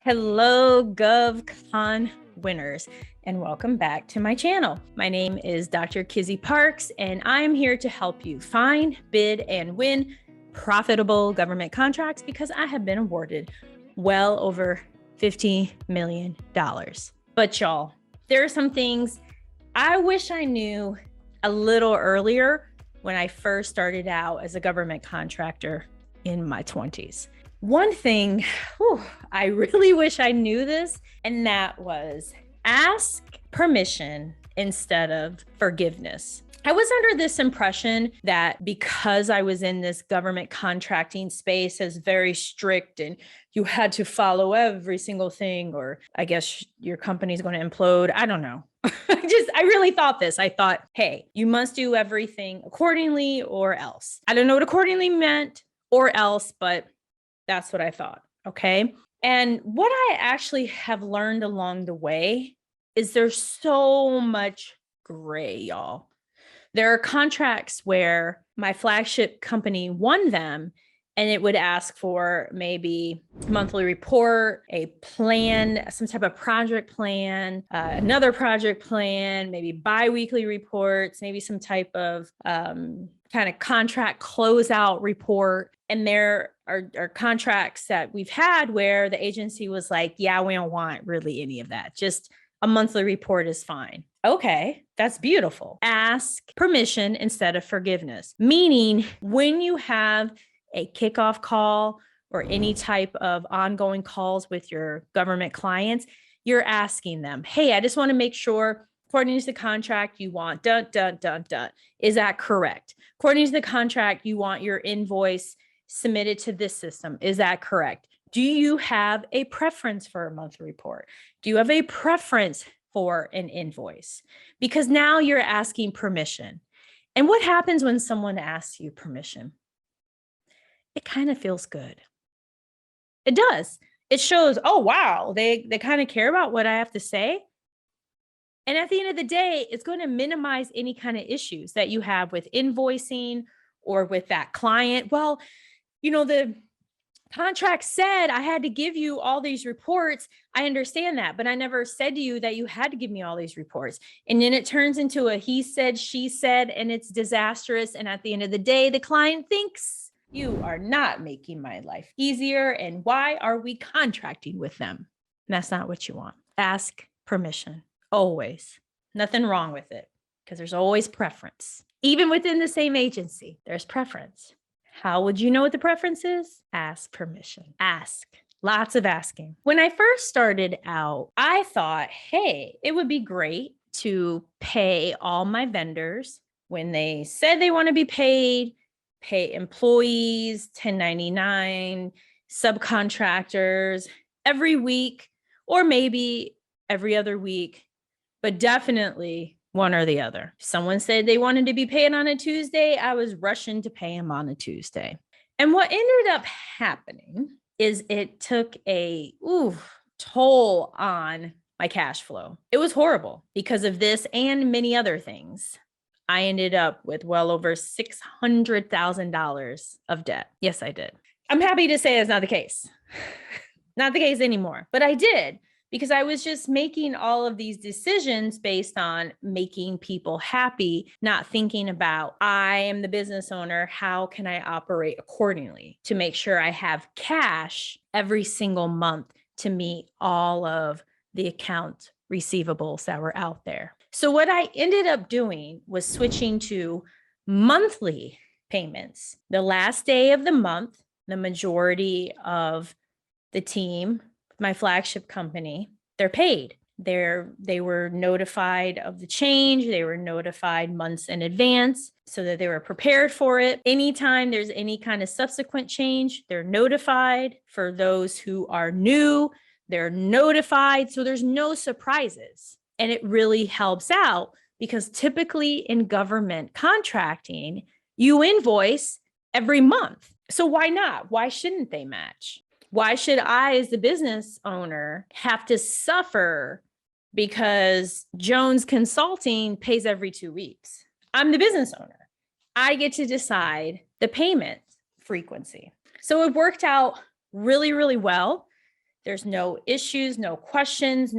Hello, GovCon winners, and welcome back to my channel. My name is Dr. Kizzy Parks, and I am here to help you find, bid, and win profitable government contracts because I have been awarded well over $50 million. But y'all, there are some things I wish I knew a little earlier when I first started out as a government contractor in my 20s. One thing, I really wish I knew this, and that was ask permission instead of forgiveness. I was under this impression that because I was in this government contracting space as very strict and you had to follow every single thing, or I guess your company's going to implode. I don't know. I really thought this. I thought, hey, you must do everything accordingly or else. I don't know what accordingly meant or else, but that's what I thought. Okay. And what I actually have learned along the way is there's so much gray, y'all. There are contracts where my flagship company won them, and it would ask for maybe a monthly report, a plan, some type of project plan, another project plan, maybe biweekly reports, maybe some type of kind of contract closeout report. And there are contracts that we've had where the agency was like, yeah, we don't want really any of that. Just a monthly report is fine. Okay, that's beautiful. Ask permission instead of forgiveness. Meaning when you have a kickoff call or any type of ongoing calls with your government clients, you're asking them, hey, I just want to make sure according to the contract, you want dun, dun, dun, dun. Is that correct? According to the contract, you want your invoice submitted to this system. Is that correct? Do you have a preference for a monthly report? Do you have a preference for an invoice? Because now you're asking permission. And what happens when someone asks you permission? It kind of feels good. It does. It shows, oh, wow, they kind of care about what I have to say. And at the end of the day, it's going to minimize any kind of issues that you have with invoicing or with that client. Well, you know, the contract said I had to give you all these reports. I understand that, but I never said to you that you had to give me all these reports. And then it turns into a he said, she said, and it's disastrous. And at the end of the day, the client thinks you are not making my life easier. And why are we contracting with them? And that's not what you want. Ask permission. Always. Nothing wrong with it because there's always preference. Even within the same agency, there's preference. How would you know what the preference is? Ask permission. Ask. Lots of asking. When I first started out, I thought, hey, it would be great to pay all my vendors when they said they want to be paid, pay employees, 1099, subcontractors every week, or maybe every other week, but definitely one or the other. If someone said they wanted to be paid on a Tuesday, I was rushing to pay them on a Tuesday. And what ended up happening is it took a toll on my cash flow. It was horrible because of this and many other things. I ended up with well over $600,000 of debt. Yes, I did. I'm happy to say that's not the case. Not the case anymore, but I did. Because I was just making all of these decisions based on making people happy, not thinking about, I am the business owner. How can I operate accordingly to make sure I have cash every single month to meet all of the account receivables that were out there? So what I ended up doing was switching to monthly payments. The last day of the month, the majority of the team, my flagship company, they're paid. They were notified of the change. They were notified months in advance so that they were prepared for it. Anytime there's any kind of subsequent change, they're notified. For those who are new, they're notified. So there's no surprises. And it really helps out because typically in government contracting, you invoice every month. So why not? Why shouldn't they match? Why should I, as the business owner, have to suffer because Jones Consulting pays every 2 weeks? I'm the business owner. I get to decide the payment frequency. So it worked out really, really well There's no issues, no questions,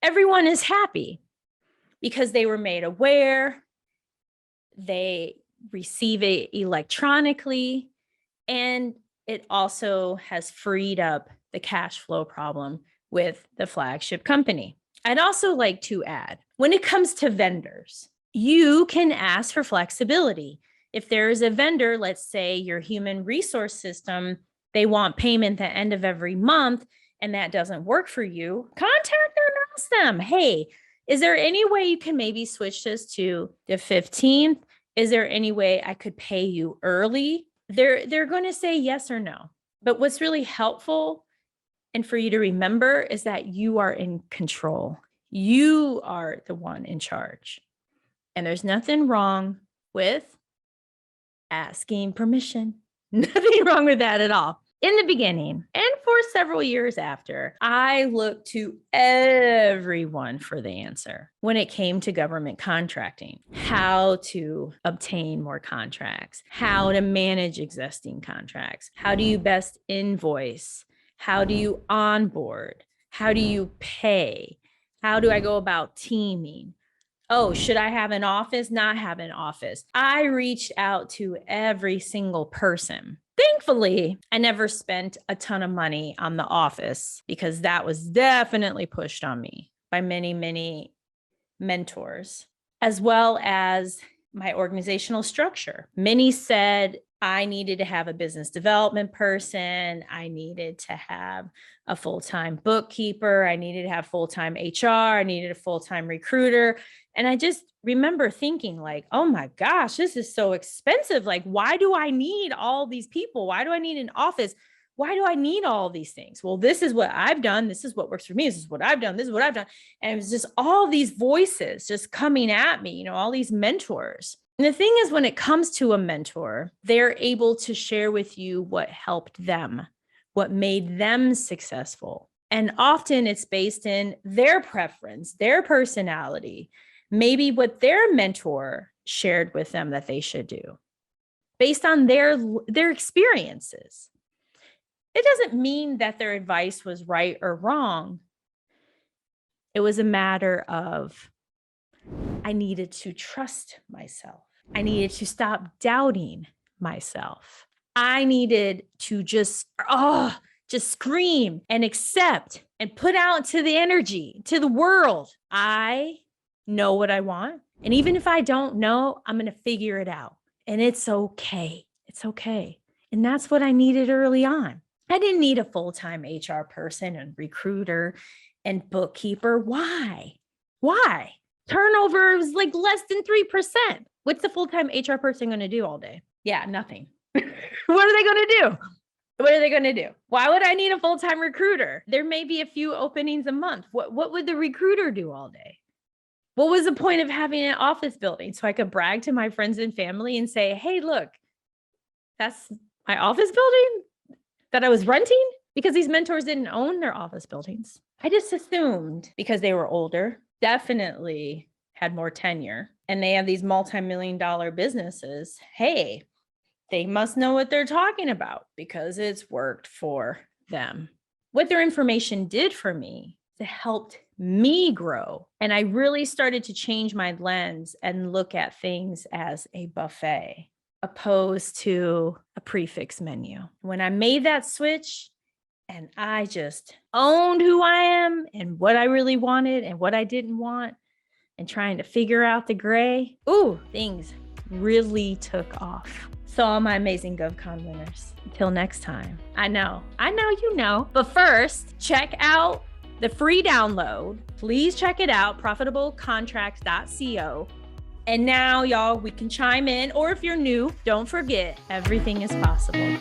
everyone is happy because they were made aware. They receive it electronically, and it also has freed up the cash flow problem with the flagship company. I'd also like to add, when it comes to vendors, you can ask for flexibility. If there is a vendor, let's say your human resource system, they want payment at the end of every month, and that doesn't work for you, contact them and ask them, hey, is there any way you can maybe switch this to the 15th? Is there any way I could pay you early? They're going to say yes or no. But what's really helpful and for you to remember is that you are in control. You are the one in charge. And there's nothing wrong with asking permission. Nothing wrong with that at all. In the beginning and for several years after, I looked to everyone for the answer when it came to government contracting, how to obtain more contracts, how to manage existing contracts, how do you best invoice, how do you onboard, how do you pay, how do I go about teaming? Oh, should I have an office? Not have an office. I reached out to every single person. Thankfully, I never spent a ton of money on the office because that was definitely pushed on me by many, many mentors, as well as my organizational structure. Many said I needed to have a business development person. I needed to have a full-time bookkeeper. I needed to have full-time HR. I needed a full-time recruiter. And I just remember thinking like, oh my gosh, this is so expensive. Like, why do I need all these people? Why do I need an office? Why do I need all these things? Well, this is what I've done. This is what works for me. This is what I've done. This is what I've done. And it was just all these voices just coming at me, all these mentors. And the thing is, when it comes to a mentor, they're able to share with you what helped them, what made them successful. And often it's based in their preference, their personality, maybe what their mentor shared with them that they should do based on their experiences. It doesn't mean that their advice was right or wrong. It was a matter of, I needed to trust myself. I needed to stop doubting myself. I needed to just scream and accept and put out to the energy, to the world. I know what I want. And even if I don't know, I'm going to figure it out. And it's okay. It's okay. And that's what I needed early on. I didn't need a full-time HR person and recruiter and bookkeeper. Why? Turnover was like less than 3%. What's the full-time HR person going to do all day? Yeah, nothing. What are they going to do? What are they going to do? Why would I need a full-time recruiter? There may be a few openings a month. What would the recruiter do all day? What was the point of having an office building? So I could brag to my friends and family and say, hey, look, that's my office building that I was renting, because these mentors didn't own their office buildings. I just assumed because they were older, definitely had more tenure, and they have these multi-million-dollar businesses, hey, they must know what they're talking about because it's worked for them. What their information did for me, it helped me grow. And I really started to change my lens and look at things as a buffet opposed to a prefix menu. When I made that switch and I just owned who I am and what I really wanted and what I didn't want and trying to figure out the gray, things really took off. So all my amazing GovCon winners, until next time, I know you know, but first check out the free download. Please check it out, profitablecontracts.co. And now, y'all, we can chime in, or if you're new, don't forget, everything is possible.